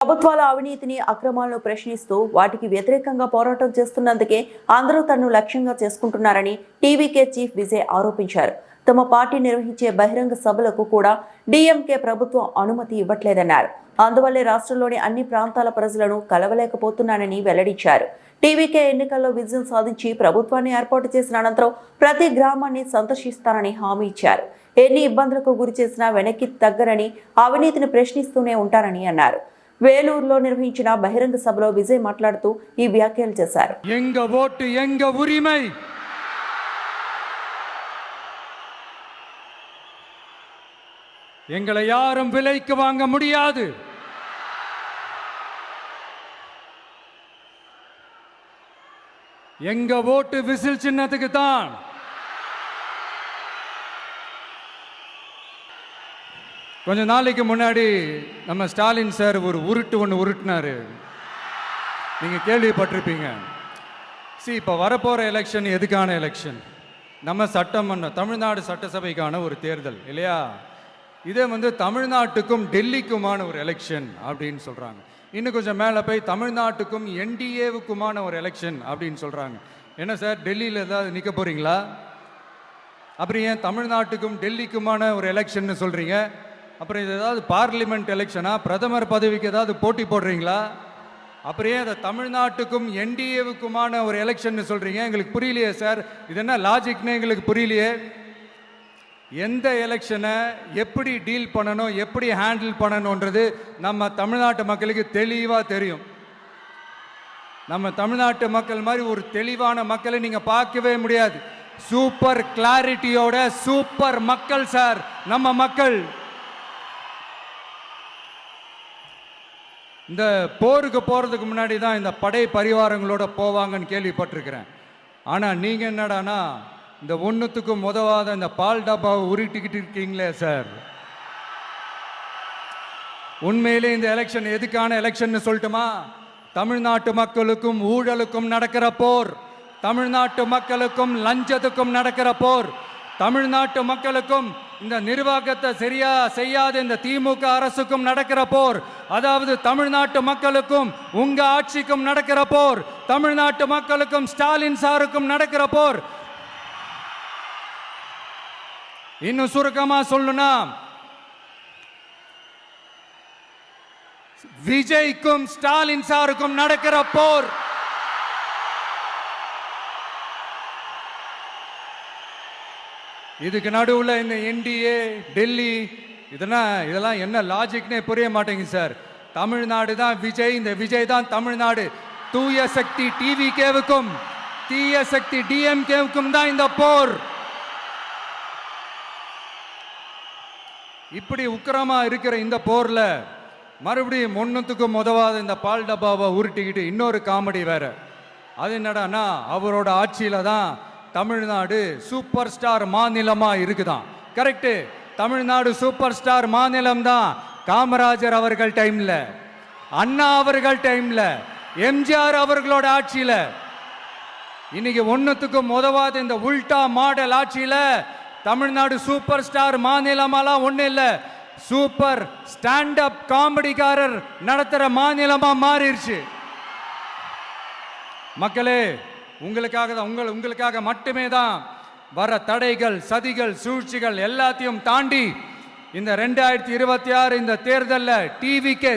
ప్రభుత్వాల అవినీతిని అక్రమాలను ప్రశ్నిస్తూ వాటికి వ్యతిరేకంగా పోరాటం చేస్తున్నందుకే అందరూ తనను లక్ష్యంగా చేసుకుంటున్నారని టీవీకే చీఫ్ విజయ్ ఆరోపించారు. తమ పార్టీ నిర్వహించే బహిరంగ సభలకు కూడా డీఎంకే ప్రభుత్వం అనుమతి ఇవ్వట్లేదన్నారు. అందువల్లే రాష్ట్రంలోని అన్ని ప్రాంతాల ప్రజలను కలవలేకపోతున్నానని వెల్లడించారు. టీవీకే ఎన్నికల్లో విజయం సాధించి ప్రభుత్వాన్ని ఏర్పాటు చేసిన అనంతరం ప్రతి గ్రామాన్ని సందర్శిస్తానని హామీ ఇచ్చారు. ఎన్ని ఇబ్బందులకు గురి చేసినా వెనక్కి తగ్గరని, అవినీతిని ప్రశ్నిస్తూనే ఉంటారని అన్నారు. వేలూరులో నిర్వహించిన బహిరంగ సభలో విజయ్ మాట్లాడుతూ ఈ వ్యాఖ్యలు చేశారు. ఎంగ ఓటు ఎంగ ఉరిமை, எங்களை யாரும் விலைக்கு வாங்க முடியாது. எங்க ஓட்டு விசில் சின்னத்துக்கு தான். கொஞ்ச நாளைக்கு முன்னாடி நம்ம ஸ்டாலின் சார் ஒரு உருட்டு ஒன்று உருட்டினாரு, நீங்கள் கேள்விப்பட்டிருப்பீங்க. இப்போ வரப்போகிற எலெக்ஷன் எதுக்கான எலெக்ஷன்? நம்ம சட்டமன்ற தமிழ்நாடு சட்டசபைக்கான ஒரு தேர்தல் இல்லையா? இதே தமிழ்நாட்டுக்கும் டெல்லிக்குமான ஒரு எலெக்ஷன் அப்படின்னு சொல்கிறாங்க. இன்னும் கொஞ்சம் மேலே போய் தமிழ்நாட்டுக்கும் என்டிஏவுக்குமான ஒரு எலெக்ஷன் அப்படின்னு சொல்கிறாங்க. என்ன சார், டெல்லியில் ஏதாவது நிற்க போகிறீங்களா? அப்புறம் ஏன் தமிழ்நாட்டுக்கும் டெல்லிக்குமான ஒரு எலெக்ஷன் சொல்கிறீங்க? அப்புறம் இது ஏதாவது பார்லிமெண்ட் எலெக்ஷனா? பிரதமர் பதவிக்கு ஏதாவது போட்டி போடுறீங்களா? அப்புறம் ஏன் அதை தமிழ்நாட்டுக்கும் என்டிஏவுக்குமான ஒரு எலெக்ஷன் சொல்கிறீங்க? எங்களுக்கு புரியலையே சார், இது என்ன லாஜிக்னு எங்களுக்கு புரியலையே. எந்த எலெக்ஷனை எப்படி டீல் பண்ணணும், எப்படி ஹேண்டில் பண்ணணுன்றது நம்ம தமிழ்நாட்டு மக்களுக்கு தெளிவாக தெரியும். நம்ம தமிழ்நாட்டு மக்கள் மாதிரி ஒரு தெளிவான மக்களை நீங்கள் பார்க்கவே முடியாது. சூப்பர் கிளாரிட்டியோட சூப்பர் மக்கள் சார் நம்ம மக்கள். இந்த போருக்கு போகிறதுக்கு முன்னாடி தான் இந்த படை பரிவாரங்களோட போவாங்கன்னு கேள்விப்பட்டிருக்கிறேன். ஆனால் நீங்கள் என்னடானா இந்த ஒன்றுத்துக்கும் உதவாத இந்த பால் டப்பாவை உருட்டிக்கிட்டு இருக்கீங்களே சார். உண்மையிலே இந்த எலெக்ஷன் எதுக்கான எலெக்ஷன் சொல்லட்டுமா? தமிழ்நாட்டு மக்களுக்கும் ஊழலுக்கும் நடக்கிற போர், தமிழ்நாட்டு மக்களுக்கும் லஞ்சத்துக்கும் நடக்கிற போர், தமிழ்நாட்டு மக்களுக்கும் இந்த நிர்வாகத்தை சரியா செய்யாத இந்த திமுக அரசுக்கும் நடக்கிற போர், அதாவது தமிழ்நாட்டு மக்களுக்கும் உங்க ஆட்சிக்கும் நடக்கிற போர், தமிழ்நாட்டு மக்களுக்கும் ஸ்டாலின் சாருக்கும் நடக்கிற போர். இன்னும் சுருக்கமா சொல்லணும்னா, விஜய்க்கும் ஸ்டாலின் சாருக்கும் நடக்கிற போர். இதுக்கு நடுவுல இந்த என்டிஏ, டெல்லி, இதெல்லாம் என்ன லாஜிக்னே புரிய மாட்டேங்குது சார். தமிழ்நாடு தான் விஜய், இந்த விஜய் தான் தமிழ்நாடு. தூய சக்தி டிவிகேவுக்கும் தீய சக்தி டிஎம்கேவுக்கும் தான் இந்த போர். இப்படி உக்கிரமா இருக்கிற இந்த போர்ல மறுபடியும் ஒன்றுத்துக்கும் உதவாத இந்த பால் டப்பாவை உருட்டிக்கிட்டு இன்னொரு காமெடி வேற. அது என்னடானா, அவரோட ஆட்சியில தான் தமிழ்நாடு சூப்பர் ஸ்டார் மாநிலமா இருக்குதான். கரெக்டு, தமிழ்நாடு சூப்பர் ஸ்டார் மாநிலம் தான். காமராஜர் அவர்கள் டைம்ல, அண்ணா அவர்கள் டைம்ல, எம்ஜிஆர் அவர்களோட ஆட்சியில. இன்னைக்கு ஒன்றுத்துக்கும் உதவாத இந்த உல்டா மாடல் ஆட்சியில தமிழ்நாடு சூப்பர் ஸ்டார் மாநிலமாலாம் ஒன்றும் இல்லை, சூப்பர் ஸ்டாண்ட் அப் காமெடிக்காரர் நடத்துகிற மாநிலமா மாறிடுச்சு. மக்களே, உங்களுக்காக மட்டுமே தான் வர தடைகள், சதிகள், சூழ்ச்சிகள் எல்லாத்தையும் தாண்டி இந்த 2026 இந்த தேர்தலில் டிவிக்கு